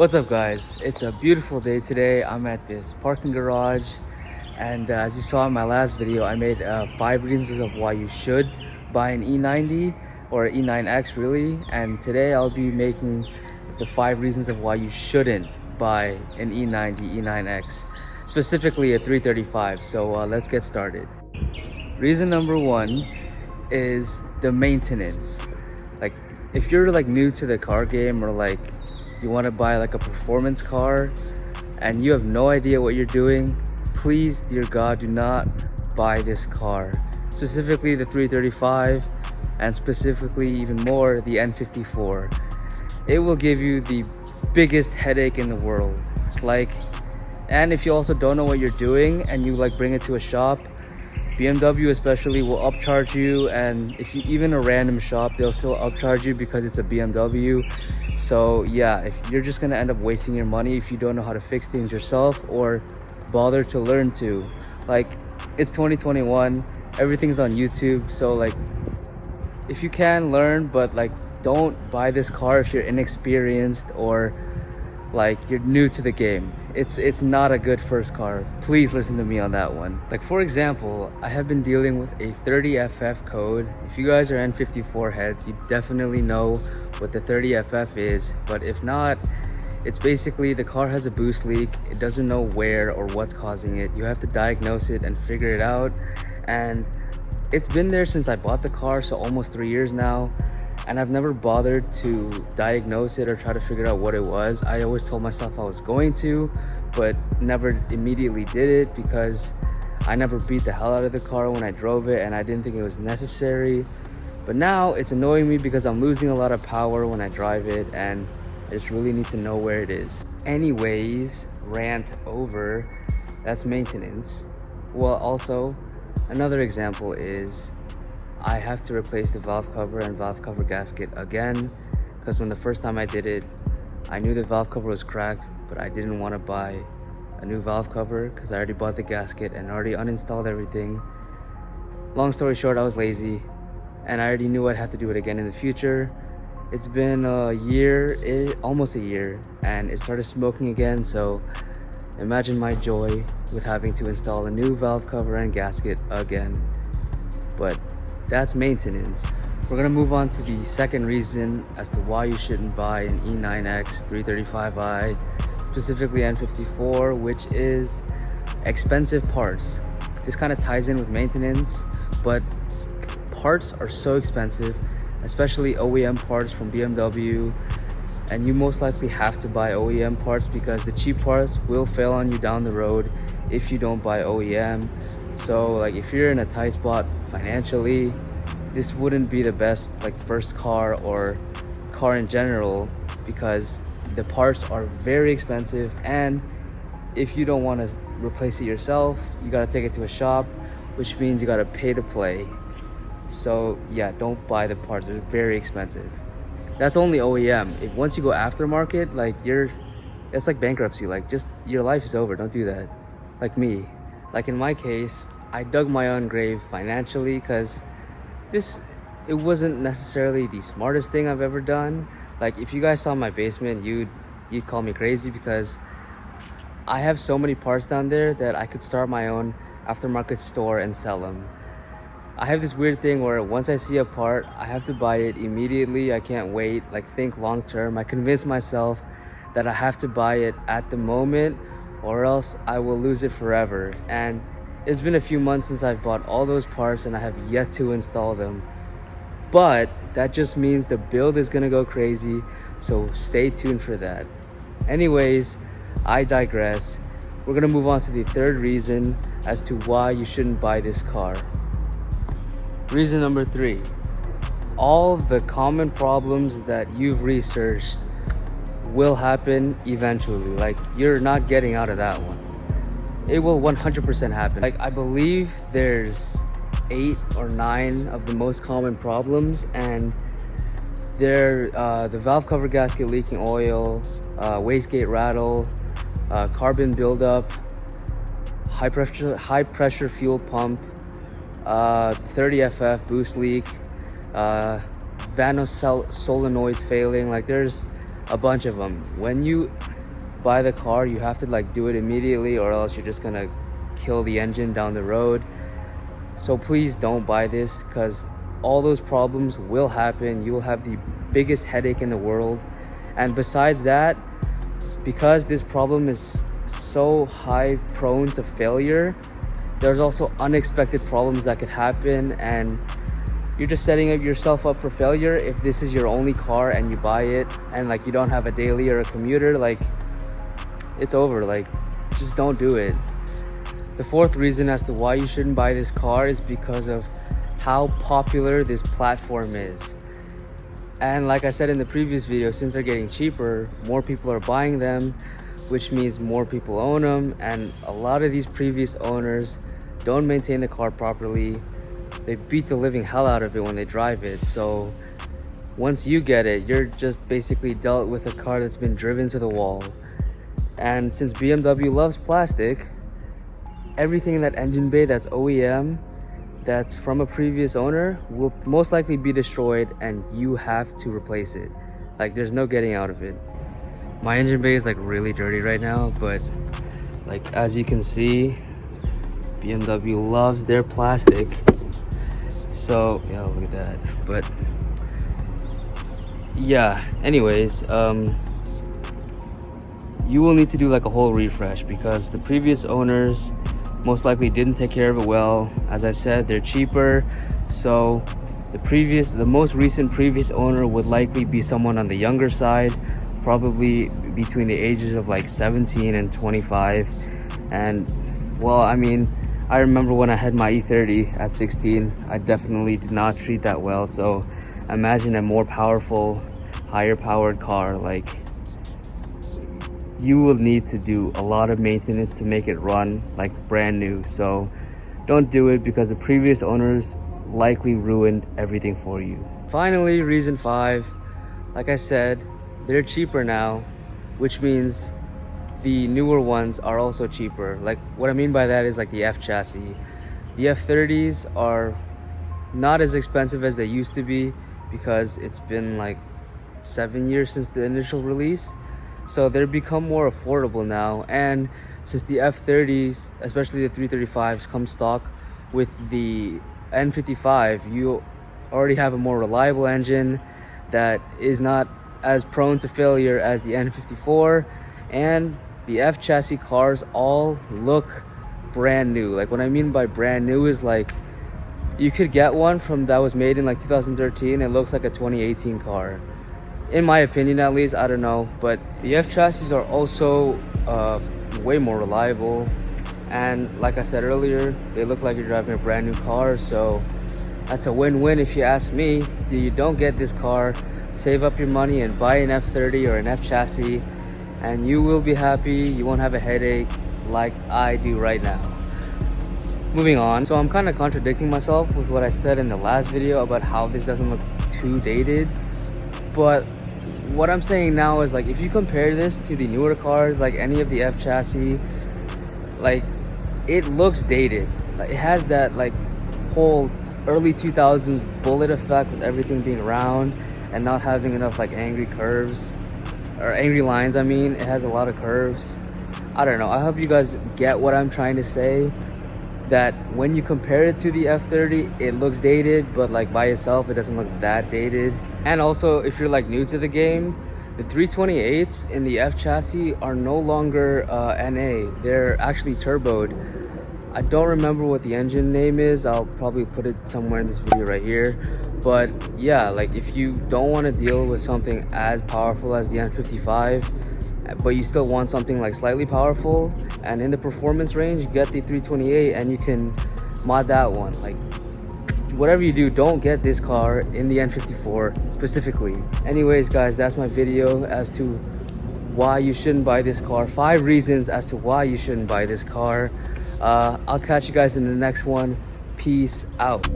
What's up guys? It's a beautiful day today. I'm at this parking garage and as you saw in my last video, I made 5 reasons of why you should buy an E90 or E9X really, and today I'll be making the 5 reasons of why you shouldn't buy an E90, E9X, specifically a 335. So let's get started. Reason number 1 is the maintenance. Like if you're new to the car game, or you want to buy a performance car and you have no idea what you're doing, please, dear God, do not buy this car, specifically the 335 and specifically even more the N54. It will give you the biggest headache in the world. And if you also don't know what you're doing and you bring it to a shop, BMW especially will upcharge you, and if you even a random shop, they'll still upcharge you because it's a BMW. So yeah, if you're just gonna end up wasting your money if you don't know how to fix things yourself or bother to learn to. It's 2021, everything's on YouTube, so if you can learn, but don't buy this car if you're inexperienced or you're new to the game. It's not a good first car. Please listen to me on that one. For example, I have been dealing with a 30FF code. If you guys are N54 heads, you definitely know what the 30FF is, but if not, it's basically the car has a boost leak. It doesn't know where or what's causing it. You have to diagnose it and figure it out, and it's been there since I bought the car, so almost 3 years now, and I've never bothered to diagnose it or try to figure out what it was. I always told myself I was going to, but never immediately did it because I never beat the hell out of the car when I drove it and I didn't think it was necessary. But now it's annoying me because I'm losing a lot of power when I drive it and I just really need to know where it is. Anyways, rant over. That's maintenance. Well, also another example is I have to replace the valve cover and valve cover gasket again, because when the first time I did it, I knew the valve cover was cracked, but I didn't want to buy a new valve cover because I already bought the gasket and already uninstalled everything. Long story short, I was lazy and I already knew I'd have to do it again in the future. It's been a year, almost a year, and it started smoking again, so imagine my joy with having to install a new valve cover and gasket again. But that's maintenance. We're gonna move on to the second reason as to why you shouldn't buy an E9X 335i, specifically N54, which is expensive parts. This kind of ties in with maintenance, but parts are so expensive, especially OEM parts from BMW, and you most likely have to buy OEM parts because the cheap parts will fail on you down the road if you don't buy OEM. So if you're in a tight spot financially, this wouldn't be the best first car or car in general, because the parts are very expensive, and if you don't want to replace it yourself, you got to take it to a shop, which means you got to pay to play. So yeah, don't buy the parts, they're very expensive. That's only OEM. If once you go aftermarket, it's like bankruptcy. Just your life is over. Don't do that. Like me. In my case, I dug my own grave financially because it wasn't necessarily the smartest thing I've ever done. If you guys saw my basement, you'd call me crazy because I have so many parts down there that I could start my own aftermarket store and sell them. I have this weird thing where once I see a part, I have to buy it immediately. I can't wait, think long term. I convince myself that I have to buy it at the moment or else I will lose it forever. And it's been a few months since I've bought all those parts and I have yet to install them. But that just means the build is gonna go crazy, so stay tuned for that. Anyways, I digress. We're gonna move on to the third reason as to why you shouldn't buy this car. Reason number 3, all the common problems that you've researched will happen eventually. You're not getting out of that one. It will 100% happen. I believe there's 8 or 9 of the most common problems, and they're the valve cover gasket leaking oil, wastegate rattle, carbon buildup, high pressure fuel pump, 30FF boost leak, vanos solenoids failing. There's a bunch of them. When you buy the car, you have to like do it immediately, or else you're just gonna kill the engine down the road. So please don't buy this, because all those problems will happen. You will have the biggest headache in the world. And besides that, because this problem is so high prone to failure, there's also unexpected problems that could happen, and you're just setting yourself up for failure if this is your only car and you buy it and like you don't have a daily or a commuter. Like, it's over. Like, just don't do it. The fourth reason as to why you shouldn't buy this car is because of how popular this platform is. And like I said in the previous video, since they're getting cheaper, more people are buying them, which means more people own them, and a lot of these previous owners don't maintain the car properly. They beat the living hell out of it when they drive it. So once you get it, you're just basically dealt with a car that's been driven to the wall. And since BMW loves plastic, everything in that engine bay that's OEM, that's from a previous owner, will most likely be destroyed, and you have to replace it. Like, there's no getting out of it. My engine bay is like really dirty right now, but like as you can see, BMW loves their plastic. So yeah, look at that. But yeah, anyways, you will need to do like a whole refresh, because the previous owners most likely didn't take care of it well. As I said, they're cheaper, so the most recent previous owner would likely be someone on the younger side, probably between the ages of like 17 and 25. And well, I mean, I remember when I had my E30 at 16, I definitely did not treat that well. So imagine a more powerful, higher powered car. Like, you will need to do a lot of maintenance to make it run like brand new. So don't do it, because the previous owners likely ruined everything for you. Finally, reason 5, like I said, they're cheaper now, which means the newer ones are also cheaper. Like, what I mean by that is like the F chassis. The F30s are not as expensive as they used to be, because it's been like 7 years since the initial release. So they've become more affordable now. And since the F30s, especially the 335s, come stock with the N55, you already have a more reliable engine that is not as prone to failure as the N54. And the F chassis cars all look brand new. Like, what I mean by brand new is like, you could get one that was made in like 2013. It looks like a 2018 car, in my opinion at least. I don't know, but the F chassis are also way more reliable, and like I said earlier, they look like you're driving a brand new car. So that's a win-win if you ask me. You don't get this car, save up your money and buy an F30 or an F chassis, and you will be happy. You won't have a headache like I do right now. Moving on. So I'm kind of contradicting myself with what I said in the last video about how this doesn't look too dated, but what I'm saying now is, like, if you compare this to the newer cars, like any of the F chassis, like, it looks dated. Like, it has that like whole early 2000s bullet effect with everything being round and not having enough like angry curves, or angry lines. I mean, it has a lot of curves. I don't know. I hope you guys get what I'm trying to say, that when you compare it to the F30, it looks dated, but like by itself it doesn't look that dated. And also, if you're like new to the game, the 328s in the F chassis are no longer NA. They're actually turboed. I don't remember what the engine name is. I'll probably put it somewhere in this video right here. But yeah, like, if you don't want to deal with something as powerful as the N55, but you still want something like slightly powerful and in the performance range, get the 328 and you can mod that one. Like, whatever you do, don't get this car in the N54 specifically. Anyways guys, that's my video as to why you shouldn't buy this car. 5 reasons as to why you shouldn't buy this car. I'll catch you guys in the next one. Peace out.